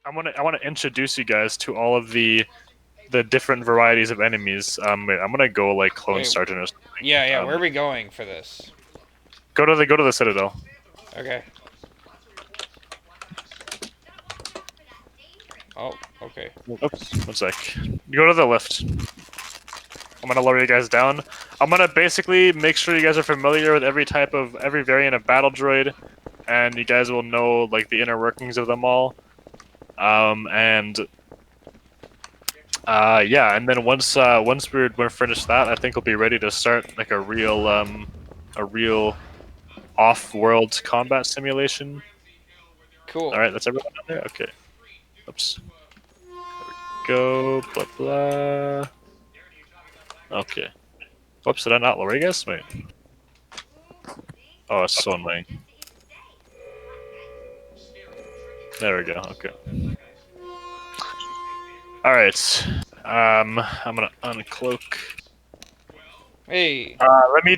I want to introduce you guys to all of the different varieties of enemies. Wait, I'm gonna go like clone Wait, sergeant or something. yeah. Where are we going for this? Go to the citadel. Okay. Oh, okay. Oops, one sec. You go to the lift. I'm gonna lower you guys down. I'm gonna basically make sure you guys are familiar with every variant of Battle Droid, and you guys will know like the inner workings of them all. Yeah, and then once we're finished that, I think we'll be ready to start like a real off-world combat simulation. Cool. All right, that's everyone down there. Okay. Oops. There we go. Blah blah. Okay. Whoops, did I not lower you guys? Wait. Oh, it's so annoying. There we go. Okay. All right. I'm gonna uncloak. Hey. Let me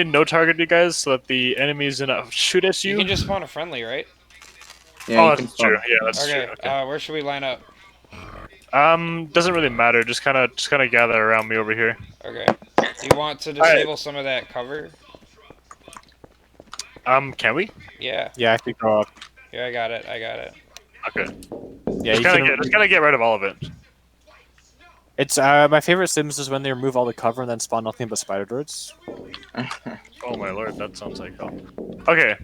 no target you guys so that the enemies do not shoot at you. You can just spawn a friendly, right? Yeah, Oh, you can that's true. spawn. Yeah, that's true. Okay. Okay. Where should we line up? Doesn't really matter. Just kind of gather around me over here. Okay. Do you want to disable some of that cover? Can we? Yeah. Yeah, I think go up. Yeah, I got it. Okay. Yeah, Just kind of get rid of all of it. It's my favorite sims is when they remove all the cover and then spawn nothing but spider droids. Oh my lord, that sounds like hell. Okay.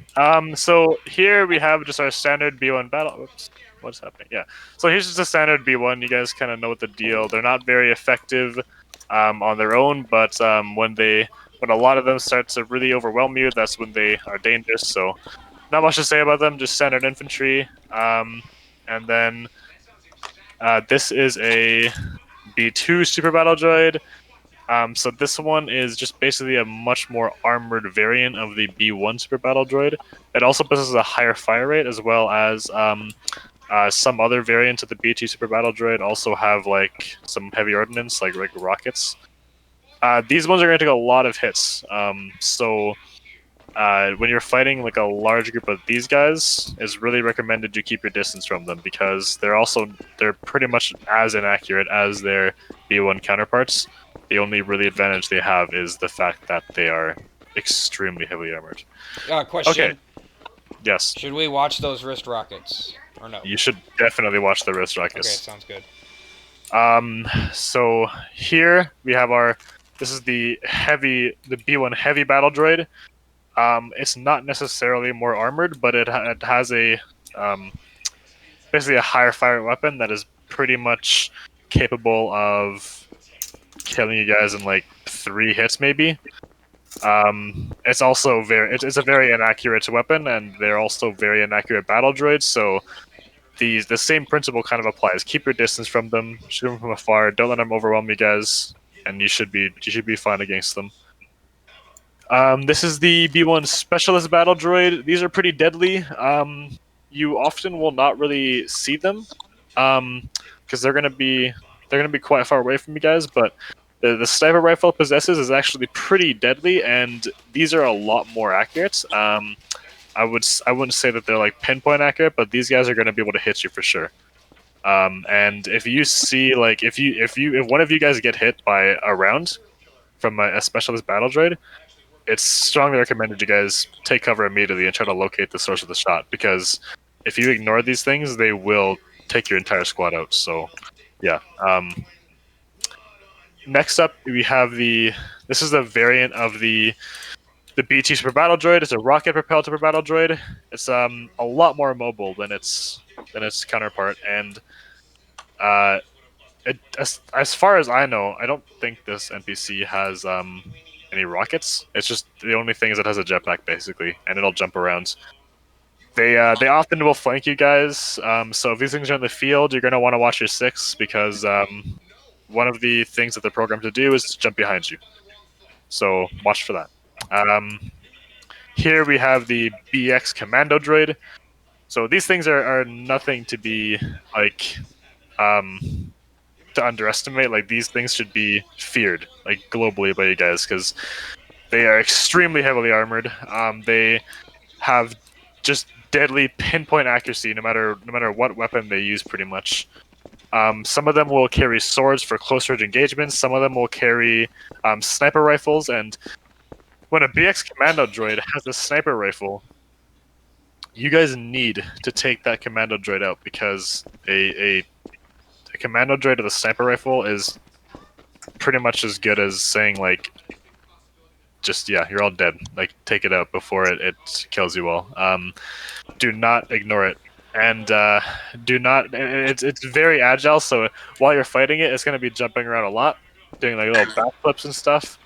So here we have just our standard B1 battle. Oops. What's happening? Yeah. So here's just a standard B1. You guys kind of know what the deal. They're not very effective on their own, but when a lot of them start to really overwhelm you, that's when they are dangerous. So not much to say about them. Just standard infantry. And then this is a B2 super battle droid. So this one is just basically a much more armored variant of the B1 super battle droid. It also possesses a higher fire rate, as well as some other variants of the B2 super battle droid also have like some heavy ordnance, like rockets. These ones are going to take a lot of hits. When you're fighting like a large group of these guys, it's really recommended you keep your distance from them because they're pretty much as inaccurate as their B1 counterparts. The only really advantage they have is the fact that they are extremely heavily armored. Question. Okay. Yes. Should we watch those wrist rockets or no? You should definitely watch the wrist rockets. Okay, sounds good. So here we have this is the B1 heavy battle droid. It's not necessarily more armored, but it has a basically a higher fire weapon that is pretty much capable of killing you guys in like 3 hits maybe. It's also it's a very inaccurate weapon, and they're also very inaccurate battle droids. So the same principle kind of applies. Keep your distance from them, shoot them from afar. Don't let them overwhelm you guys, and you should be fine against them. This is the B1 Specialist Battle Droid. These are pretty deadly. You often will not really see them, because they're gonna be quite far away from you guys. But the sniper rifle it possesses is actually pretty deadly, and these are a lot more accurate. I wouldn't say that they're like pinpoint accurate, but these guys are gonna be able to hit you for sure. And if you see like if one of you guys get hit by a round from a Specialist Battle Droid, it's strongly recommended you guys take cover immediately and try to locate the source of the shot, because if you ignore these things, they will take your entire squad out. So, yeah. Next up, we have this is a variant of the BT Super Battle Droid. It's a rocket-propelled Super Battle Droid. It's a lot more mobile than its counterpart, and as far as I know, I don't think this NPC has any rockets. It's just the only thing is it has a jetpack basically, and it'll jump around. They often will flank you guys. So if these things are in the field, you're gonna want to watch your 6 because one of the things that they're programmed to do is to jump behind you. So watch for that. Here we have the BX Commando Droid. So these things are nothing to be like to underestimate. Like these things should be feared like globally by you guys because they are extremely heavily armored. They have just deadly pinpoint accuracy, no matter what weapon they use, pretty much. Some of them will carry swords for close range engagements. Some of them will carry sniper rifles. And when a BX commando droid has a sniper rifle, you guys need to take that commando droid out, because a commando droid with a sniper rifle is pretty much as good as saying, like, just, yeah, you're all dead. Like, take it out before it kills you all. Do not ignore it. And do not. It's very agile, so while you're fighting it, it's going to be jumping around a lot, doing like little backflips and stuff.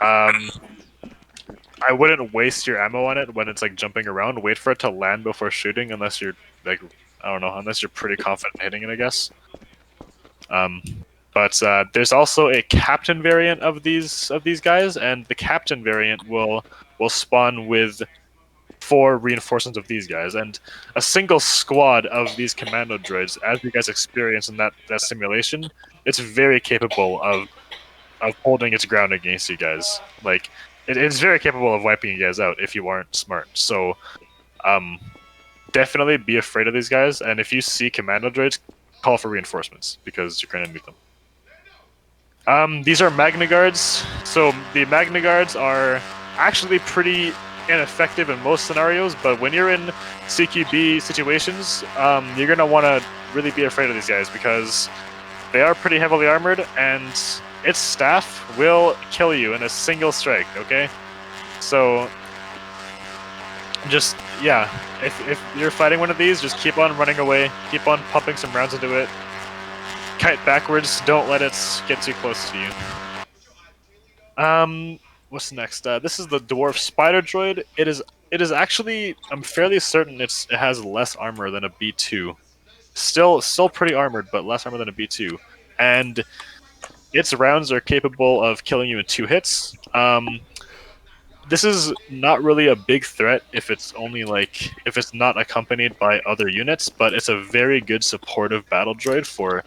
I wouldn't waste your ammo on it when it's like jumping around. Wait for it to land before shooting, unless you're like, I don't know, unless you're pretty confident hitting it, I guess. But there's also a captain variant of these guys, and the captain variant will spawn with 4 reinforcements of these guys, and a single squad of these commando droids, as you guys experience in that simulation, it's very capable of holding its ground against you guys. Like, it's very capable of wiping you guys out if you aren't smart. So, definitely be afraid of these guys, and if you see commando droids, call for reinforcements, because you're gonna need them. These are Magna Guards. So the Magna Guards are actually pretty ineffective in most scenarios, but when you're in CQB situations, you're going to want to really be afraid of these guys, because they are pretty heavily armored, and its staff will kill you in a single strike, okay? So, just, yeah, if you're fighting one of these, just keep on running away, keep on pumping some rounds into it, kite backwards, don't let it get too close to you. What's next? This is the Dwarf Spider Droid. It is actually, I'm fairly certain it has less armor than a B2. Still pretty armored, but less armor than a B2. And its rounds are capable of killing you in 2 hits. This is not really a big threat if it's not accompanied by other units, but it's a very good supportive battle droid for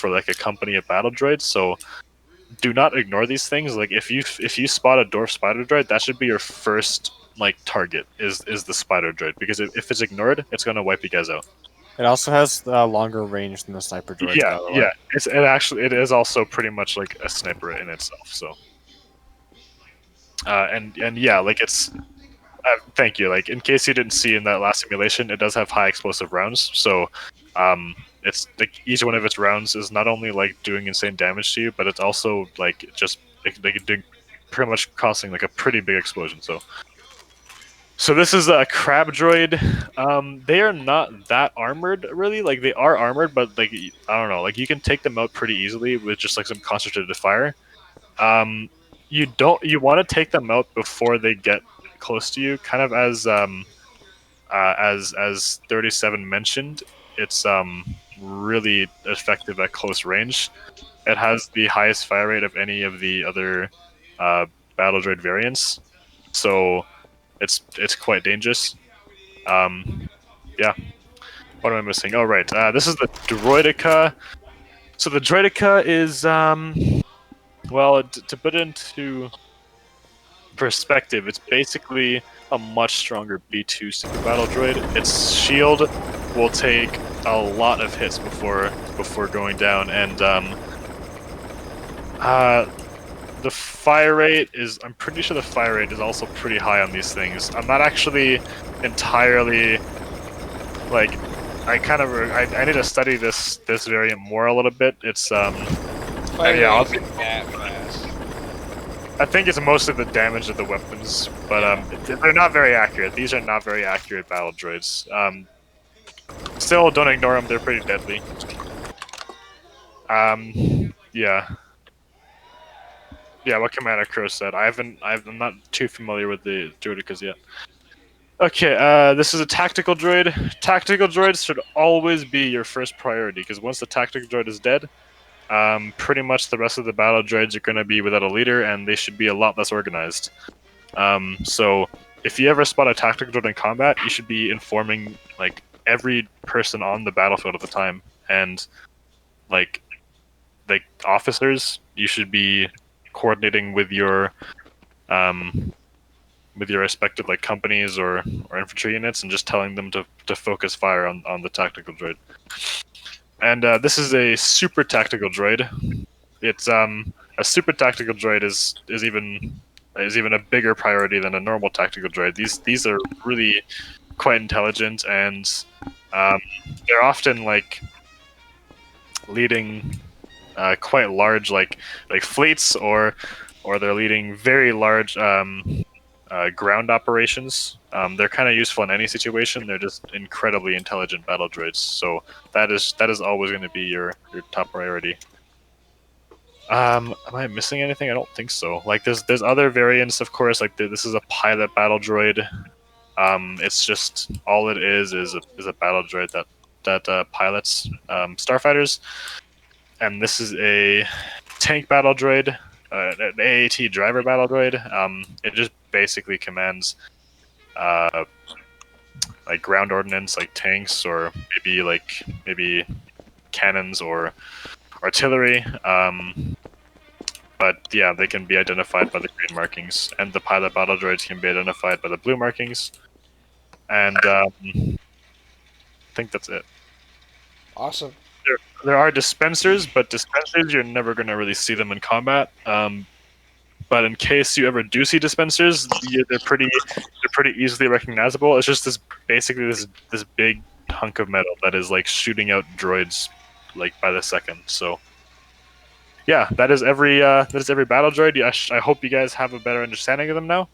like a company of battle droids. So do not ignore these things. Like, if you spot a dwarf spider droid, that should be your first like target, is the spider droid, because if it's ignored, it's gonna wipe you guys out. It also has longer range than the sniper droids. Yeah, by the way. yeah. It is also pretty much like a sniper in itself. So, and yeah, like it's. Thank you. Like, in case you didn't see in that last simulation, it does have high explosive rounds. So, it's like each one of its rounds is not only like doing insane damage to you, but it's also like just like doing pretty much causing like a pretty big explosion. So this is a crab droid. They are not that armored, really. Like, they are armored, but like, I don't know. Like, you can take them out pretty easily with just like some concentrated fire. You want to take them out before they get close to you, kind of as 37 mentioned. It's really effective at close range. It has the highest fire rate of any of the other battle droid variants, so it's quite dangerous. Yeah. What am I missing? Oh, right. This is the Droidica. So the Droidica is well, to put it into perspective, it's basically a much stronger B2 super battle droid. Its shield will take a lot of hits before going down, and the fire rate is, I'm pretty sure the fire rate is also pretty high on these things. I'm not actually entirely, like, I need to study this variant more a little bit. It's Fire yeah, rate isn't that fast. I think it's mostly the damage of the weapons, but they're not very accurate. These are not very accurate battle droids. Still, don't ignore them. They're pretty deadly. Yeah. Yeah, what Commander Crow said. I'm not too familiar with the Droidicas yet. Okay, this is a tactical droid. Tactical droids should always be your first priority, because once the tactical droid is dead, pretty much the rest of the battle droids are going to be without a leader, and they should be a lot less organized. So if you ever spot a tactical droid in combat, you should be informing like every person on the battlefield at the time, and like officers, you should be coordinating with your with your respective like companies or infantry units, and just telling them to focus fire on the tactical droid. And this is a super tactical droid. It's a super tactical droid is even a bigger priority than a normal tactical droid. These are really quite intelligent, and they're often like leading quite large like fleets, or they're leading very large ground operations. They're kind of useful in any situation. They're just incredibly intelligent battle droids. So that is always going to be your top priority. Am I missing anything? I don't think so. Like there's other variants, of course. Like this is a pilot battle droid. It's just all it is a battle droid that pilots starfighters, and this is a tank battle droid, an AAT driver battle droid. It just basically commands like ground ordnance, like tanks, or maybe cannons or artillery. But yeah, they can be identified by the green markings, and the pilot battle droids can be identified by the blue markings. And I think that's it. Awesome. There are dispensers, but dispensers you're never going to really see them in combat. But in case you ever do see dispensers, they're pretty easily recognizable. It's just basically this big hunk of metal that is like shooting out droids like by the second. So yeah, that is every battle droid. Yeah, I hope you guys have a better understanding of them now.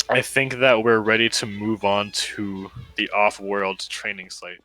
I think that we're ready to move on to the off-world training site.